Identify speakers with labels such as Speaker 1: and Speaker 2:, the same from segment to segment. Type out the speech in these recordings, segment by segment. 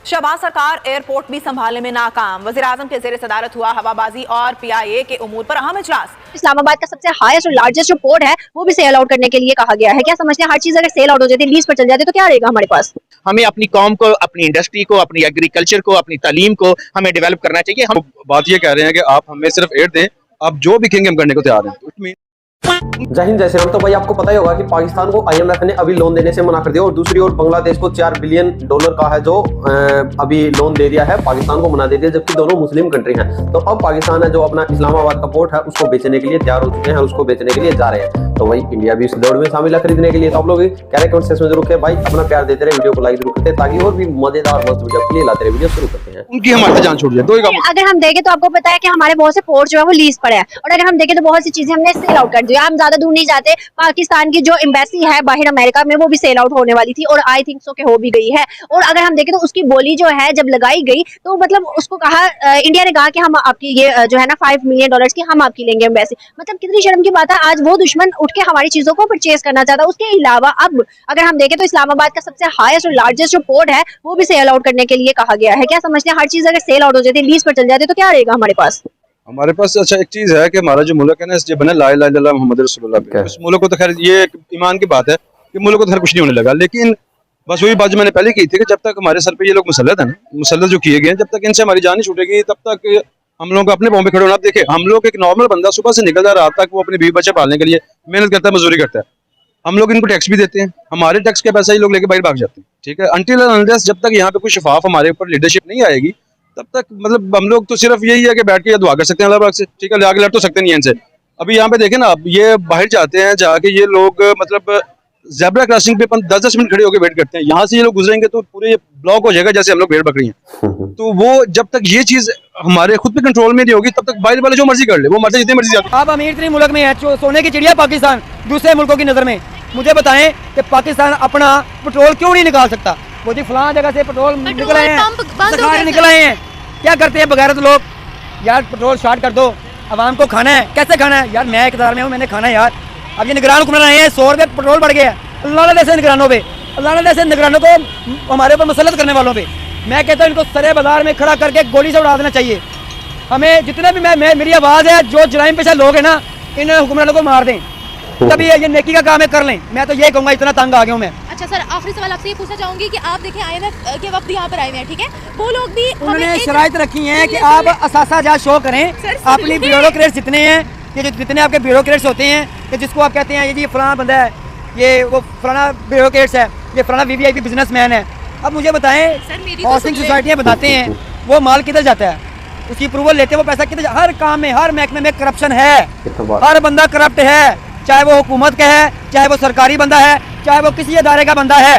Speaker 1: शहबाज सरकार एयरपोर्ट भी संभालने में नाकाम। वज़ीर-ए-आज़म के ज़ेर सदारत हुआ हवाबाजी और PIA के उमूर पर अहम इजलास।
Speaker 2: इस्लामाबाद का सबसे हाईएस्ट और लार्जेस्ट जो पोर्ट है वो भी सेल आउट करने के लिए कहा गया है। क्या समझते हैं, हर चीज अगर सेल आउट हो जाती है, लीज पर चल जाती है, तो क्या रहेगा हमारे पास?
Speaker 3: हमें अपनी कौम को, अपनी इंडस्ट्री को, अपनी एग्रीकल्चर को, अपनी तालीम को हमें डेवलप करना चाहिए। हम
Speaker 4: बात ये कह रहे हैं कि आप हमें सिर्फ एड दें, आप जो भी कहेंगे हम करने को तैयार हैं।
Speaker 5: जय हिंद जय श्री राम। तो भाई आपको पता ही होगा कि पाकिस्तान को IMF ने अभी लोन देने से मना कर दिया और दूसरी ओर बांग्लादेश को $4 बिलियन का है जो अभी लोन दे दिया है, पाकिस्तान को मना दे दिया, जबकि दोनों मुस्लिम कंट्री हैं। तो अब पाकिस्तान है जो अपना इस्लामाबाद का पोर्ट है उसको बेचने के लिए तैयार हो चुके हैं, उसको बेचने के लिए जा रहे हैं। तो भाई इंडिया भी इस दौड़ में शामिल है खरीदने के लिए। तो आप लोग कह रहे कमेंट सेक्शन में जरूर भाई अपना प्यार देते रहे, वीडियो को लाइक जरूर करते हैं ताकि और भी मजेदार मस्त वीडियो के लिए लाते रहे। वीडियो शुरू करते हैं।
Speaker 4: उनकी हमारे जान छूट जाए।
Speaker 2: अगर हम देखें तो आपको पता है कि हमारे बहुत से पोर्ट जो है वो लीज पर है, और अगर हम देखें तो बहुत सी चीजें हमने सेल आउट कर दी। हम ज्यादा दूर नहीं जाते, पाकिस्तान की जो एम्बेसी है बाहर अमेरिका में वो भी सेल आउट होने वाली थी और आई थिंक सो के हो भी गई है। और अगर हम देखें तो उसकी बोली जो है जब लगाई गई तो मतलब उसको कहा, इंडिया ने कहा कि हम आपकी ये जो है ना $5 मिलियन की हम आपकी लेंगे एम्बेसी। मतलब कितनी शर्म की बात है, आज वो दुश्मन उठ के हमारी चीजों को परचेज करना चाहता है। उसके अलावा अब अगर हम देखें तो इस्लामाबाद का सबसे हाईएस्ट और लार्जेस्ट जो पोर्ट है वो भी सेल आउट करने के लिए कहा गया है। क्या समझते हैं, हर चीज अगर सेल आउट हो जाती है, लीज पर चल जाती है, तो क्या रहेगा हमारे पास?
Speaker 4: हमारे पास अच्छा एक चीज है कि हमारा जो मुल्क है ना, इसलिए बना ला इलाहा इल्लल्लाह मुहम्मद रसूलुल्लाह पे। उस मुल्क को तो खैर ये ईमान की बात है कि मुल्क को तो खैर कुछ नहीं होने लगा, लेकिन बस वही बात जो मैंने पहले की थी कि जब तक हमारे सर पे ये लोग मुसल्लत है ना, मुसल्लत जो किए गए हैं, जब तक इनसे हमारी जान नहीं छूटेगी तब तक हम लोग अपने पाँव पे खड़े होना। देखिए हम लोग, एक नॉर्मल बंदा सुबह से निकलता है रात तक, वो अपने बीवी बच्चे पालने के लिए मेहनत करता है, मजदूरी करता है। हम लोग इनको टैक्स भी देते हैं, हमारे टैक्स के पैसा ही लोग लेके बाहर भाग जाते हैं। ठीक है, अनटिल अनलेस जब तक यहाँ पे कोई शफाफ हमारे ऊपर लीडरशिप नहीं आएगी तब तक मतलब हम लोग तो सिर्फ यही है कि बैठ के दुआ कर सकते हैं अल्लाह पाक से। ठीक है, आगे लड़ तो सकते नहीं है इनसे। अभी यहाँ पे देखें ना, अब ये बाहर जाते हैं, जाके ये लोग मतलब ज़ेब्रा क्रॉसिंग पे 10-10 मिनट खड़े होकर वेट करते हैं। यहाँ से ये लोग गुजरेंगे तो पूरे ब्लॉक हो जाएगा जैसे हम लोग भेड़ बकरी हैं। तो वो जब तक ये चीज हमारे खुद पे कंट्रोल में नहीं होगी तब तक बाहर वाले जो मर्जी कर ले, वो मर्जी जितनी मर्जी जाती।
Speaker 6: आप अमीर तरीन मुल्क में है, सोने की चिड़िया पाकिस्तान दूसरे मुल्कों की नजर में। मुझे बताएं कि पाकिस्तान अपना पेट्रोल क्यों नहीं निकाल सकता? वो जी फलां जगह से पेट्रोल निकल आए हैं, निकल आए हैं, क्या करते हैं बगैरत लोग? यार पेट्रोल स्टार्ट कर दो, आवाम को खाना है, कैसे खाना है? यार मैं इक़्तिदार में हूँ, मैंने खाना है यार। अब ये निगरान हुक्मरान आए हैं, 100 रुपये पेट्रोल बढ़ गया है। अल्लाह ने ऐसे निगरानों पे, अल्लाह ने ऐसे निगरानों को हमारे ऊपर मुसल्लत करने वालों पे मैं कहता हूँ इनको सरे बाजार में खड़ा करके गोली से उड़ा देना चाहिए। हमें जितने भी मेरी आवाज़ है, जो जराइम पेशा लोग हैं ना, इन हुक्मरानों को मार दें। तभी ये नेकी का काम है, कर लें। मैं तो ये कहूँगा, इतना तंग आ गया हूँ मैं।
Speaker 7: अच्छा सर, आखिरी सवाल आपसे ये पूछना चाहूंगी कि आप देखें IMF के वक्त यहाँ पर आए हुए हैं, ठीक है, वो लोग भी
Speaker 6: उन्होंने शराइत रखी है कि आप असासा जा शो करें, अपनी ब्यूरोक्रेट्स जितने हैं, ये जितने आपके ब्यूरोक्रेट्स होते हैं कि जिसको आप कहते हैं ये फलाना बंदा है, ये वो फलाना ब्यूरोक्रेट्स है, ये फलाना VVIP बिजनेसमैन है। अब मुझे बताएं, हाउसिंग सोसाइटियाँ बताते हैं वो माल किधर जाता है, उसकी अप्रूवल लेते हैं, वो पैसा किधर? हर काम में, हर महकमे में करप्शन है, हर बंदा करप्ट है, चाहे वो हुकूमत का है, चाहे वो सरकारी बंदा है, चाहे वो किसी अदारे का बंदा है।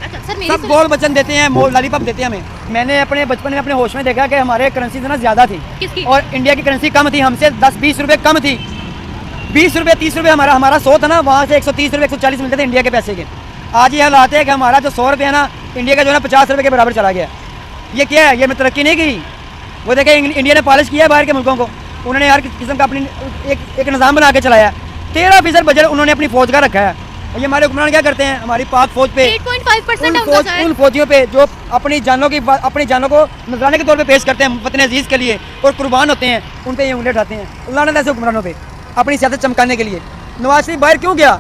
Speaker 7: अच्छा सर,
Speaker 6: सब गोल वचन देते हैं, मोल लॉलीपॉप देते हैं हमें। मैंने अपने बचपन में अपने होश में देखा कि हमारे करेंसी ना ज्यादा थी और इंडिया की करेंसी कम थी, हमसे 10-20 रुपए कम थी। 20 रुपए 30 रुपए हमारा 100 था ना, वहाँ से 130 रुपए 140 मिलते थे इंडिया के पैसे के। आज ये हालात है कि हमारा जो 100 रुपये है ना, इंडिया का जो है ना 50 रुपये के बराबर चला गया। ये क्या है? ये मैं तरक्की नहीं की। वो देखे इंडिया ने पॉलिश किया है बाहर के मुल्कों को, उन्होंने हर किस्म का अपनी एक निज़ाम बना के चलाया। 13% बजट उन्होंने अपनी फौज का रखा है। ये हमारे हुक्मरान क्या करते हैं? हमारी पाक फौज पे
Speaker 7: 8.5%
Speaker 6: उन फौजियों पे जो अपनी जानों को नजराने के तौर पे पेश करते हैं वतन अजीज के लिए और कुर्बान होते हैं, उन पे ये उंगली उठाते हैं अल्लाह ने ऐसे हुक्मरानों पे अपनी सियासत चमकाने के लिए। नवाज शरीफ बाहर क्यों गया?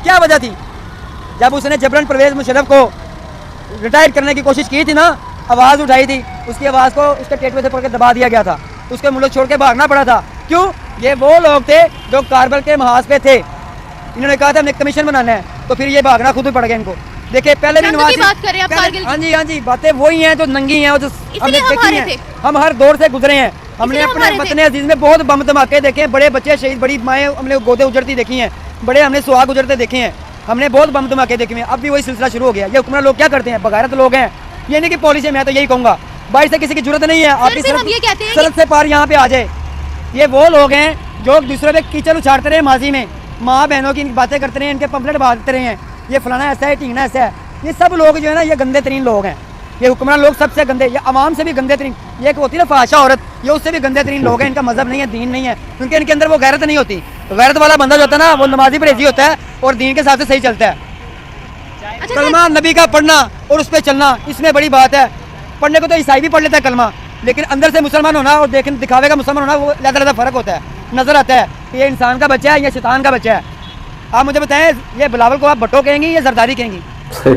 Speaker 6: क्या वजह थी? जब उसने जबरन परवेज मुशर्रफ को रिटायर करने की कोशिश की थी ना, आवाज़ उठाई थी, उसकी आवाज़ को उसके टेटवे से पकड़ के दबा दिया गया था, उसके मुल्क छोड़ के भागना पड़ा था। क्यों? ये वो लोग थे जो कारगिल के महाज पे थे, इन्होंने कहा था हमने कमीशन बनाना है, तो फिर ये भागना खुद भी पड़ गया इनको। देखिए पहले भी नवाज, हाँ जी बातें वही हैं जो नंगी हैं, जो हमने देखी हैं, हम हर दौर से गुजरे हैं। हमने अपने वतन अजीज में बहुत बम धमाके देखे हैं, बड़े बच्चे शहीद, बड़ी माएँ हमने गोदे उजड़ती देखी हैं, बड़े हमने सुहाग उजड़ते देखे हैं, हमने बहुत बम धमाके देखे हैं। अब भी वही सिलसिला शुरू हो गया। ये हुक्मरान लोग क्या करते हैं? बगैरत लोग हैं, ये नहीं कि पॉलिसी। मैं तो यही कहूँगा, बाहर से किसी की जरूरत नहीं है, आपकी सड़क से पार यहाँ पे आ जाए। ये वो लोग हैं जो दूसरे पे कीचड़ उछाड़ते रहे माजी में, माँ बहनों की बातें करते रहे, इनके पंपलेट बांटते रहे हैं, ये फलाना ऐसा है, टीना ऐसा है। ये सब लोग जो है ना, ये गंदे तरीन लोग हैं। ये हुक्मरान लोग सबसे गंदे, ये अवाम से भी गंदे तरीन, ये होती है ना फाशा औरत, ये उससे भी गंदे तरीन लोग हैं। इनका मजहब नहीं है, दीन नहीं है, क्योंकि इनके अंदर वो गैरत नहीं होती। गैरत वाला बंदा जो होता है ना, वो नमाजी परहेजी होता है और दीन के साथ से सही चलता है। कलमा नबी का पढ़ना और उस पर चलना, इसमें बड़ी बात है। पढ़ने को तो ईसाई भी पढ़ लेता है कलमा, लेकिन अंदर से मुसलमान होना और दिखावे का मुसलमान होना वो अलग फ़र्क होता है। नज़र आता है कि ये इंसान का बच्चा है या शैतान का बच्चा है। आप मुझे बताएं, ये बिलावल को आप भट्टो कहेंगी या जरदारी कहेंगी?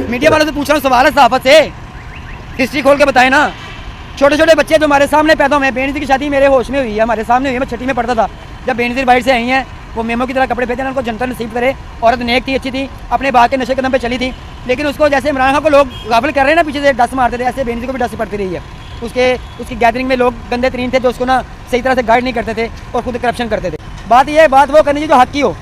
Speaker 6: मीडिया वालों से पूछ रहा हूँ सवाल है, सहाफत से हिस्ट्री खोल के बताएं ना। छोटे छोटे बच्चे जो हमारे सामने पैदा हुए हैं, बेनज़ीर की शादी मेरे होश में हुई है, हमारे सामने हुई है, मैं छठी में पढ़ता था जब बेनज़ीर बाहर से आई हैं, वो मेमो की तरह कपड़े पहने, उनको जनता नसीब करे। औरत नेक थी, अच्छी थी, अपने बाग के नशे कदम पे चली थी, लेकिन उसको जैसे इमरान खान को लोग गाफिल कर रहे हैं ना, पीछे से डस मारते थे, ऐसे बेनज़ीर को भी डस पड़ती रही है। उसकी गैदरिंग में लोग गंदे तरीन थे जो उसको ना सही तरह से गाइड नहीं करते थे और खुद करप्शन करते थे। बात वो करनी चाहिए जो हक की हो।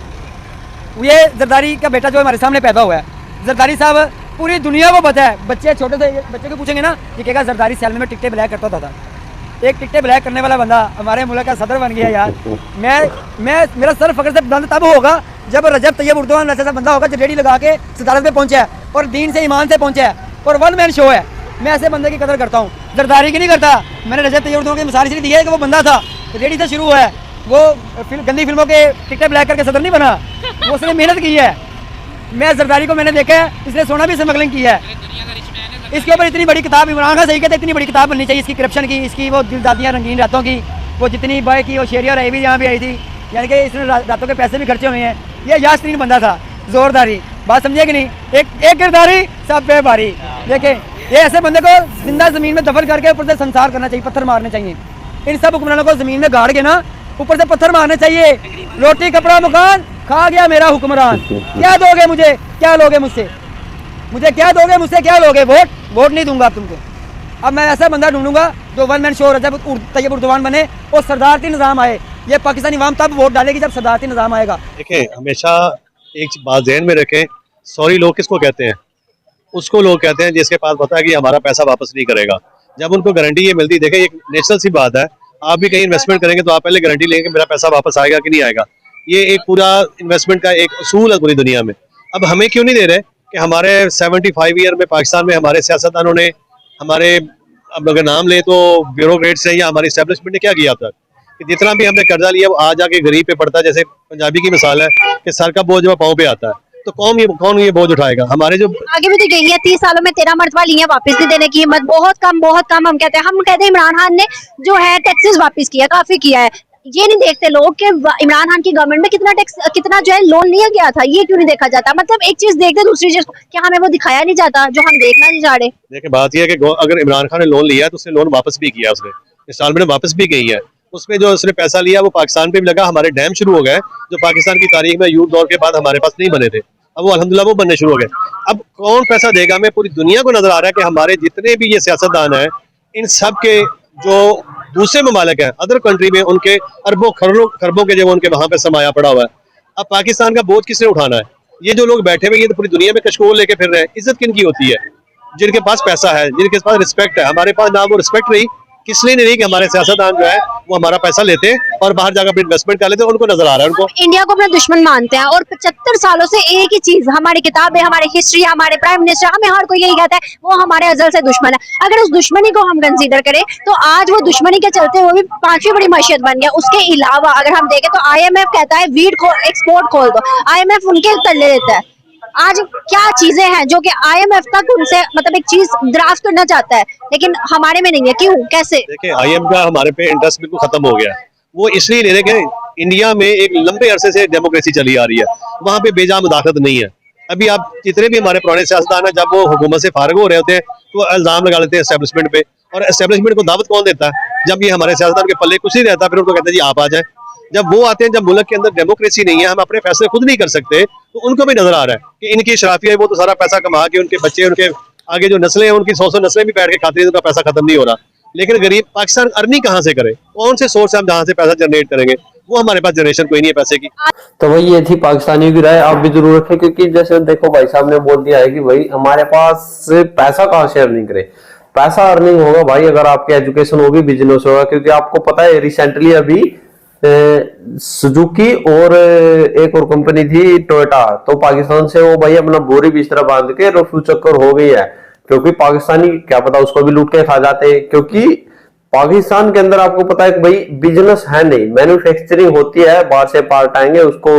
Speaker 6: ये जरदारी का बेटा जो हमारे सामने पैदा हुआ है, जरदारी साहब पूरी दुनिया को पता है। बच्चे छोटे से बच्चे को पूछेंगे ना, ये कहेगा जरदारी सैलमे में टिकटें ब्लैक करता था। एक टिकटें ब्लैक करने वाला बंदा हमारे मुल्क का सदर बन गया यार। मैं मेरा सर फख्र से बुलंद तब होगा जब रजब तैयब उर्दवान ऐसा बंदा होगा जो रेडी लगा के सदारत पे पहुंचा है और दीन से ईमान से पहुंचा है और वन मैन शो है। मैं ऐसे बंदे की कदर करता हूँ, जरदारी की नहीं करता। मैंने रजब तैयब उर्दवान की मिसाल इसलिए दी है कि वो बंदा था, रेडी से शुरू हुआ है, वो गंदी फिल्मों के टिकटें ब्लैक करके सदर नहीं बना, वो उसने मेहनत की है। मैं जरदारी को मैंने देखा है, इसने सोना भी स्मगलिंग की है। इसके ऊपर इतनी बड़ी किताब, इमरान खान सही कहते इतनी बड़ी किताब बननी चाहिए इसकी, करप्शन की, इसकी वो दिलदादियाँ रंगीन रातों की, वो जितनी बॉय की, वो शेरिया रही भी यहाँ भी आई थी, यानी कि इसने रातों के पैसे भी खर्चे हुए हैं। ये यासरीन बंदा था, जोरदारी, बात समझिए कि नहीं? एक गिरदारी सब पे भारी। देखें, ये ऐसे बंदे को जिंदा ज़मीन में दफन करके ऊपर से संसार करना चाहिए, पत्थर मारने चाहिए। इन सब हुक्मरानों को ज़मीन में गाड़ के ना ऊपर से पत्थर मारने चाहिए। रोटी कपड़ा मकान खा गया मेरा हुक्मरान, क्या दोगे मुझे, क्या लोगे मुझसे, मुझे क्या दोगे, मुझसे क्या लोगे? वोट नहीं दूंगा अब तुमको। अब मैं ऐसा बंदा ढूंढूंगा जो वन मैन शो रजब तैयब उर्दवान बने और सरदारती निज़ाम आए। ये पाकिस्तानी अवाम तब वोट डालेगी जब सरदारती निज़ाम आएगा।
Speaker 8: देखें, हमेशा एक बात ज़हन में रखें, सॉरी लोग किसको कहते हैं? उसको लोग कहते हैं जिसके पास पता है कि हमारा पैसा वापस नहीं करेगा। जब उनको गारंटी ये मिलती, देखें एक नेचुरल सी बात है, आप भी कहीं इन्वेस्टमेंट करेंगे तो आप पहले गारंटी लेंगे मेरा पैसा वापस आएगा कि नहीं आएगा। ये एक पूरा इन्वेस्टमेंट का एक असूल है पूरी दुनिया में। अब हमें क्यों नहीं दे रहे कि हमारे 75 ईयर में पाकिस्तान में हमारे सियासतदानों ने, हमारे अब अगर नाम ले तो ब्यूरोक्रेट्स हैं या हमारी इस्टेब्लिशमेंट ने क्या किया था कि जितना भी हमने कर्जा लिया वो आ जाके गरीब पे पड़ता है। जैसे पंजाबी की मिसाल है कि सर का बोझ वो पाँव पे आता है, तो कौन ये बोझ उठाएगा? हमारे जो
Speaker 2: आगे भी तो गई है, 30 सालों में 13 मरतबा ली है, वापस नहीं देने की हिम्मत, बहुत कम हम कहते हैं इमरान खान ने जो है टैक्सेस वापस किया, काफी किया है। ये नहीं देखते लोग कि इमरान खान की गवर्नमेंट में कितना जो है लोन लिया गया था, ये क्यों नहीं देखा जाता? मतलब एक चीज देखते दूसरी चीज क्या हमें वो दिखाया नहीं जाता जो हम देखना नहीं चाह रहे?
Speaker 8: देखिए बात यह है कि अगर इमरान खान ने लोन लिया है तो उसने लोन वापस भी किया, उसने इंस्टॉलमेंट वापस भी गई है। उसमें जो उसने पैसा लिया वो पाकिस्तान पे भी लगा। हमारे डैम शुरू हो गए जो पाकिस्तान की तारीख में यूथ दौर के बाद हमारे पास नहीं बने थे, अब वो अल्हम्दुलिल्लाह वो बनने शुरू हो गए। अब कौन पैसा देगा? हमें पूरी दुनिया को नजर आ रहा है कि हमारे जितने भी ये सियासतदान हैं, इन सब के जो दूसरे ममालिक हैं, अदर कंट्री में, उनके अरबों खरबों के जो उनके वहां पे समाया पड़ा हुआ है। अब पाकिस्तान का बोझ किसने उठाना है? ये जो लोग बैठे हुए ये तो पूरी दुनिया में कशकोल लेके फिर रहे हैं। इज्जत किनकी होती है? जिनके पास पैसा है, जिनके पास रिस्पेक्ट है। हमारे पास ना वो रिस्पेक्ट रही, किस लिए नहीं रही कि हमारे सियासतदान जो है वो हमारा पैसा लेते और बाहर जाकर अपनी इन्वेस्टमेंट कर लेते, उनको नजर आ रहा है। उनको
Speaker 2: इंडिया को अपना दुश्मन मानते हैं और 75 सालों से एक ही चीज, हमारी किताबें, हमारी हिस्ट्री, हमारे प्राइम मिनिस्टर, हमें हर कोई यही कहता है वो हमारे अजल से दुश्मन है। अगर उस दुश्मनी को हम कंसीडर करें तो आज वो दुश्मनी के चलते वो भी 5वीं बड़ी मैशियत बन गया। उसके अलावा अगर हम देखें तो IMF कहता है वीट एक्सपोर्ट खोल दो, IMF उनके तल्ले देता है। आज क्या चीजें हैं जो कि IMF तक उनसे मतलब एक चीज ड्राफ्ट करना चाहता है लेकिन हमारे में नहीं है, क्यों, कैसे?
Speaker 8: देखिए IMF का हमारे पे इंटरेस्ट बिल्कुल खत्म हो गया है। वो इसलिए ले रहे कि इंडिया में एक लंबे अरसे से डेमोक्रेसी चली आ रही है, वहाँ पे बेजा मुदाखलत नहीं है। अभी आप जितने भी हमारे पुराने सियासतदान हैं, जब वो हुकूमत से फारग हो रहे होते हैं तो इल्जाम लगा लेते हैं एस्टेब्लिशमेंट पे, और एस्टेब्लिशमेंट को दावत कौन देता है? जब ये हमारे सियासतदान के पल्ले कुछ नहीं रहता फिर उनको कहते हैं जी आप आ जाए। जब वो आते हैं, जब मुल्क के अंदर डेमोक्रेसी नहीं है, हम अपने फैसले खुद नहीं कर सकते, तो उनको भी नजर आ रहा है कि इनकी शराफिया है, वो तो सारा पैसा कमा के उनके बच्चे, उनके आगे जो नस्लें हैं, उनकी 100 नस्लें भी बैठ के खाती हैं, उनका पैसा खत्म नहीं हो रहा। लेकिन गरीब पाकिस्तान अर्निंग कहाँ से करे? कौन से सोर्स से हम जहाँ से पैसा जनरेट करेंगे? वो हमारे पास जनरेशन कोई नहीं है पैसे की।
Speaker 5: तो भाई ये थी पाकिस्तानियों की राय, आप भी जरूर रखें, क्योंकि जैसे देखो भाई साहब ने बोल दिया है कि भाई हमारे पास पैसा कहाँ से अर्निंग करे। पैसा अर्निंग होगा भाई अगर आपकी एजुकेशन होगी, बिजनेस होगा। क्योंकि आपको पता है रिसेंटली अभी सुजुकी और एक और कंपनी थी टोयोटा, तो पाकिस्तान से वो भाई अपना बोरी बिस्तरा बांध के रफू चक्कर हो गई है, क्योंकि पाकिस्तानी क्या पता उसको भी लूट के खा जाते हैं। क्योंकि पाकिस्तान के अंदर आपको पता है कि भाई बिजनेस है नहीं, मैन्युफैक्चरिंग होती है, बाहर से पार्ट आएंगे उसको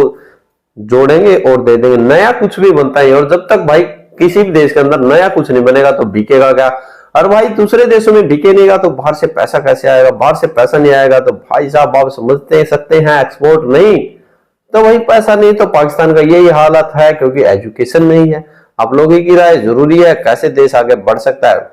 Speaker 5: जोड़ेंगे और दे देंगे, नया कुछ भी बनता है। और जब तक भाई किसी भी देश के अंदर नया कुछ नहीं बनेगा तो बिकेगा क्या? और भाई दूसरे देशों में बिके नहीं तो बाहर से पैसा कैसे आएगा? बाहर से पैसा नहीं आएगा तो भाई साहब आप समझते सकते हैं एक्सपोर्ट नहीं तो वही पैसा नहीं तो पाकिस्तान का यही हालत है, क्योंकि एजुकेशन नहीं है। आप लोगों की राय जरूरी है, कैसे देश आगे बढ़ सकता है।